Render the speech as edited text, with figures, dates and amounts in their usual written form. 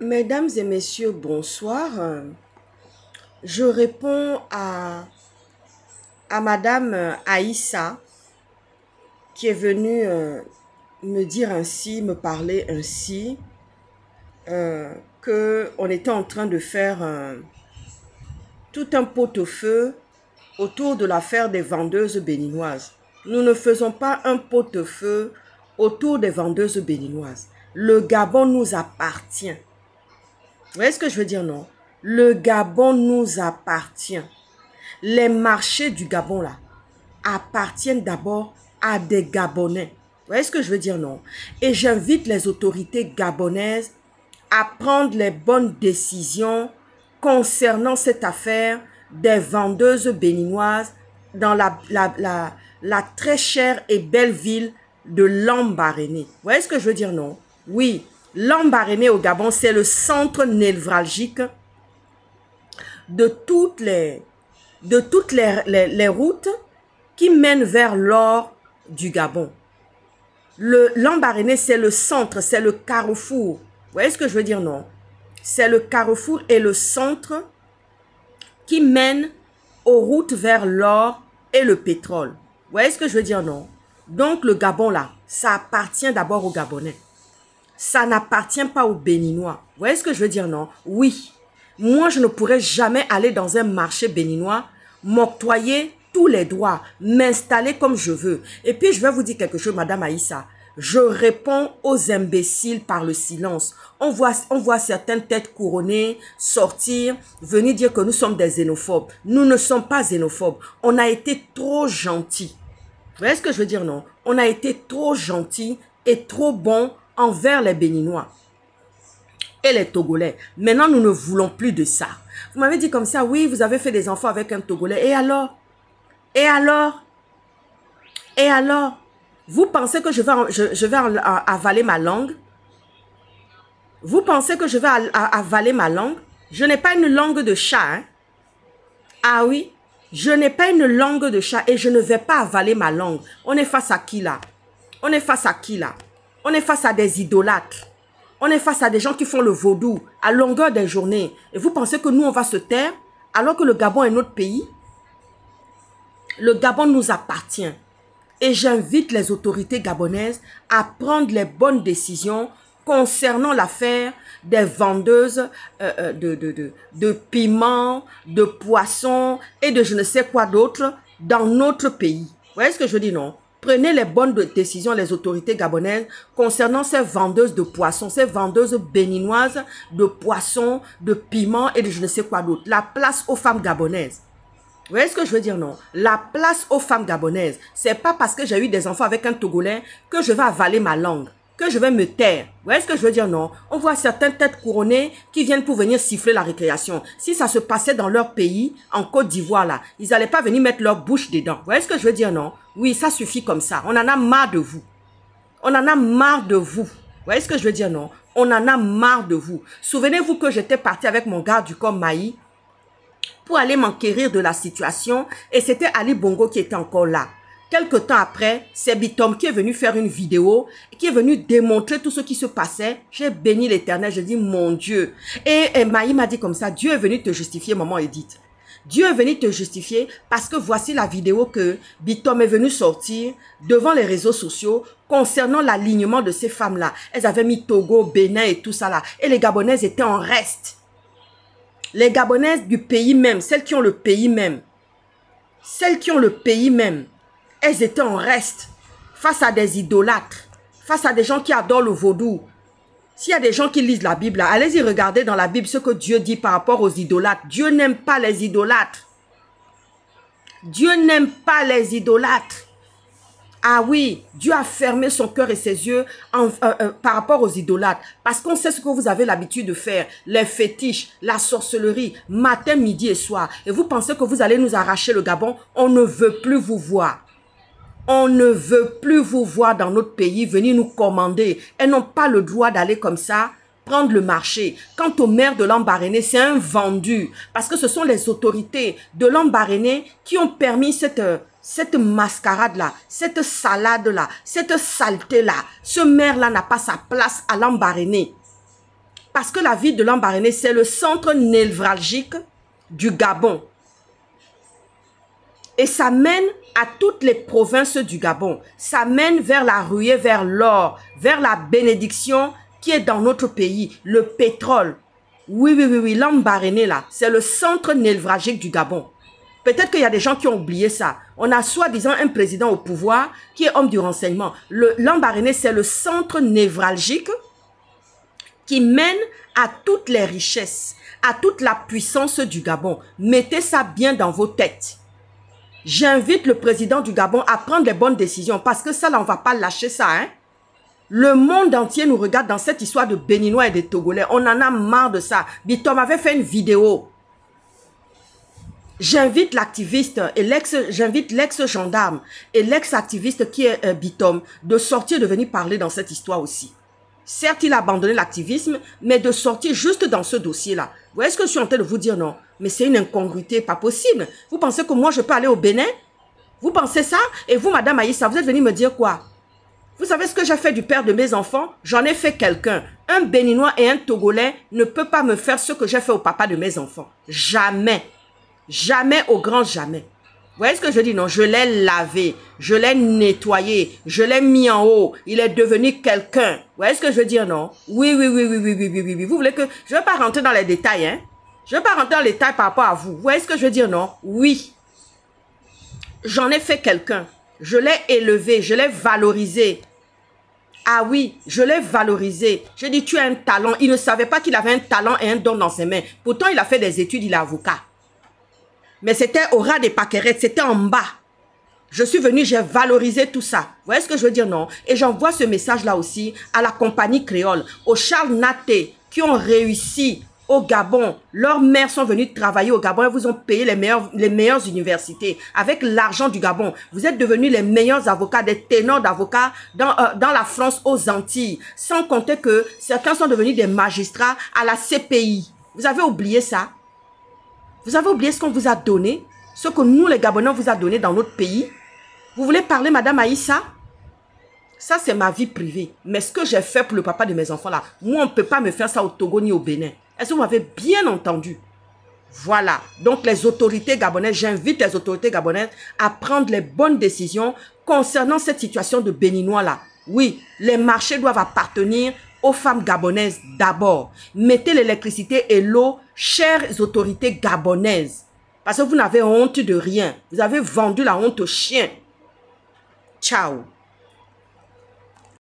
Mesdames et messieurs, bonsoir. Je réponds à Madame Aïssa qui est venue me dire ainsi, me parler ainsi, qu'on était en train de faire tout un pot-au-feu autour de l'affaire des vendeuses béninoises. Nous ne faisons pas un pot-au-feu autour des vendeuses béninoises. Le Gabon nous appartient. Vous voyez ce que je veux dire, non? Le Gabon nous appartient. Les marchés du Gabon, là, appartiennent d'abord à des Gabonais. Vous voyez ce que je veux dire, non? Et j'invite les autorités gabonaises à prendre les bonnes décisions concernant cette affaire des vendeuses béninoises dans la très chère et belle ville de Lambaréné. Vous voyez ce que je veux dire, non? Oui, Lambaréné au Gabon, c'est le centre névralgique de toutes les routes qui mènent vers l'or du Gabon. Le Lambaréné, c'est le centre, c'est le carrefour. Vous voyez ce que je veux dire, non? C'est le carrefour et le centre qui mènent aux routes vers l'or et le pétrole. Vous voyez ce que je veux dire, non? Donc le Gabon, là, ça appartient d'abord aux Gabonais. Ça n'appartient pas aux Béninois. Vous voyez ce que je veux dire, non? Oui. Moi, je ne pourrais jamais aller dans un marché béninois, m'octroyer tous les droits, m'installer comme je veux. Et puis, je vais vous dire quelque chose, Madame Aïssa. Je réponds aux imbéciles par le silence. On voit certaines têtes couronnées sortir, venir dire que nous sommes des xénophobes. Nous ne sommes pas xénophobes. On a été trop gentils. Vous voyez ce que je veux dire, non? On a été trop gentils et trop bons envers les Béninois et les Togolais. Maintenant, nous ne voulons plus de ça. Vous m'avez dit comme ça, oui, vous avez fait des enfants avec un Togolais. Et alors? Et alors? Et alors? Vous pensez que je vais avaler ma langue? Vous pensez que je vais avaler ma langue? Je n'ai pas une langue de chat. Hein? Ah oui? Je n'ai pas une langue de chat et je ne vais pas avaler ma langue. On est face à qui là? On est face à qui là? On est face à des idolâtres. On est face à des gens qui font le vaudou à longueur des journées. Et vous pensez que nous, on va se taire alors que le Gabon est notre pays? Le Gabon nous appartient. Et j'invite les autorités gabonaises à prendre les bonnes décisions concernant l'affaire des vendeuses de piments, de poissons et de je ne sais quoi d'autre dans notre pays. Vous voyez ce que je dis, non? Prenez les bonnes décisions, les autorités gabonaises, concernant ces vendeuses de poissons, ces vendeuses béninoises de poissons, de piments et de je ne sais quoi d'autre. La place aux femmes gabonaises. Vous voyez ce que je veux dire, non? La place aux femmes gabonaises, c'est pas parce que j'ai eu des enfants avec un Togolais que je vais avaler ma langue, que je vais me taire. Vous voyez ce que je veux dire, non? On voit certaines têtes couronnées qui viennent pour venir siffler la récréation. Si ça se passait dans leur pays, en Côte d'Ivoire, là, ils n'allaient pas venir mettre leur bouche dedans. Vous voyez ce que je veux dire, non? Oui, ça suffit comme ça. On en a marre de vous. On en a marre de vous. Vous voyez ce que je veux dire, non? On en a marre de vous. Souvenez-vous que j'étais partie avec mon garde du corps Maï pour aller m'enquérir de la situation et c'était Ali Bongo qui était encore là. Quelque temps après, c'est Bitom qui est venu faire une vidéo, qui est venu démontrer tout ce qui se passait. J'ai béni l'Éternel, je dis mon Dieu. Et Maï m'a dit comme ça, Dieu est venu te justifier, maman Edith. Dieu est venu te justifier parce que voici la vidéo que Bitom est venu sortir devant les réseaux sociaux concernant l'alignement de ces femmes-là. Elles avaient mis Togo, Bénin et tout ça là. Et les Gabonaises étaient en reste. Les Gabonaises du pays même, celles qui ont le pays même, elles étaient en reste face à des idolâtres, face à des gens qui adorent le vaudou. S'il y a des gens qui lisent la Bible, allez-y regarder dans la Bible ce que Dieu dit par rapport aux idolâtres. Dieu n'aime pas les idolâtres. Dieu n'aime pas les idolâtres. Ah oui, Dieu a fermé son cœur et ses yeux par rapport aux idolâtres. Parce qu'on sait ce que vous avez l'habitude de faire. Les fétiches, la sorcellerie, matin, midi et soir. Et vous pensez que vous allez nous arracher le Gabon? On ne veut plus vous voir. On ne veut plus vous voir dans notre pays, venir nous commander. Elles n'ont pas le droit d'aller comme ça, prendre le marché. Quant au maire de Lambaréné, c'est un vendu. Parce que ce sont les autorités de Lambaréné qui ont permis cette mascarade-là, cette salade-là, cette saleté-là. Ce maire-là n'a pas sa place à Lambaréné. Parce que la ville de Lambaréné, c'est le centre névralgique du Gabon. Et ça mène à toutes les provinces du Gabon. Ça mène vers la ruée, vers l'or, vers la bénédiction qui est dans notre pays, le pétrole. Oui, Lambaréné là, c'est le centre névralgique du Gabon. Peut-être qu'il y a des gens qui ont oublié ça. On a soi-disant un président au pouvoir qui est homme du renseignement. Lambaréné, c'est le centre névralgique qui mène à toutes les richesses, à toute la puissance du Gabon. Mettez ça bien dans vos têtes. J'invite le président du Gabon à prendre les bonnes décisions parce que ça, là, on ne va pas lâcher ça. Hein? Le monde entier nous regarde dans cette histoire de Béninois et de Togolais. On en a marre de ça. Bitom avait fait une vidéo. J'invite l'activiste et j'invite l'ex-gendarme et l'ex-activiste qui est Bitom de sortir, de venir parler dans cette histoire aussi. Certes, il a abandonné l'activisme, mais de sortir juste dans ce dossier-là. Vous voyez ce que je suis en train de vous dire, non? Mais c'est une incongruité, pas possible. Vous pensez que moi, je peux aller au Bénin? Vous pensez ça? Et vous, Madame Aïssa, vous êtes venue me dire quoi? Vous savez ce que j'ai fait du père de mes enfants? J'en ai fait quelqu'un. Un Béninois et un Togolais ne peut pas me faire ce que j'ai fait au papa de mes enfants. Jamais. Jamais, au grand jamais. Vous voyez ce que je dis, non? Je l'ai lavé, je l'ai nettoyé, je l'ai mis en haut. Il est devenu quelqu'un. Vous voyez ce que je veux dire, non? Oui. Vous voulez que... Je ne vais pas rentrer dans les détails, hein? Je ne vais pas rentrer dans les détails par rapport à vous. Vous voyez ce que je veux dire, non? Oui. J'en ai fait quelqu'un. Je l'ai élevé, je l'ai valorisé. Ah oui, je l'ai valorisé. Je dis, tu as un talent. Il ne savait pas qu'il avait un talent et un don dans ses mains. Pourtant, il a fait des études, il est avocat. Mais c'était au ras des paquerettes, c'était en bas. Je suis venu, j'ai valorisé tout ça. Vous voyez ce que je veux dire, non? Et j'envoie ce message-là aussi à la compagnie créole, aux Charles Naté, qui ont réussi au Gabon. Leurs mères sont venues travailler au Gabon et vous ont payé les meilleures universités. Avec l'argent du Gabon, vous êtes devenus les meilleurs avocats, des ténors d'avocats dans la France, aux Antilles. Sans compter que certains sont devenus des magistrats à la CPI. Vous avez oublié ça? Vous avez oublié ce qu'on vous a donné? Ce que nous, les Gabonais, vous a donné dans notre pays? Vous voulez parler, Madame Aïssa? Ça, c'est ma vie privée. Mais ce que j'ai fait pour le papa de mes enfants, là, moi, on ne peut pas me faire ça au Togo ni au Bénin. Est-ce que vous m'avez bien entendu? Voilà. Donc, les autorités gabonaises, j'invite les autorités gabonaises à prendre les bonnes décisions concernant cette situation de Béninois, là. Oui, les marchés doivent appartenir aux femmes gabonaises d'abord. Mettez l'électricité et l'eau, chères autorités gabonaises. Parce que vous n'avez honte de rien. Vous avez vendu la honte aux chiens. Ciao.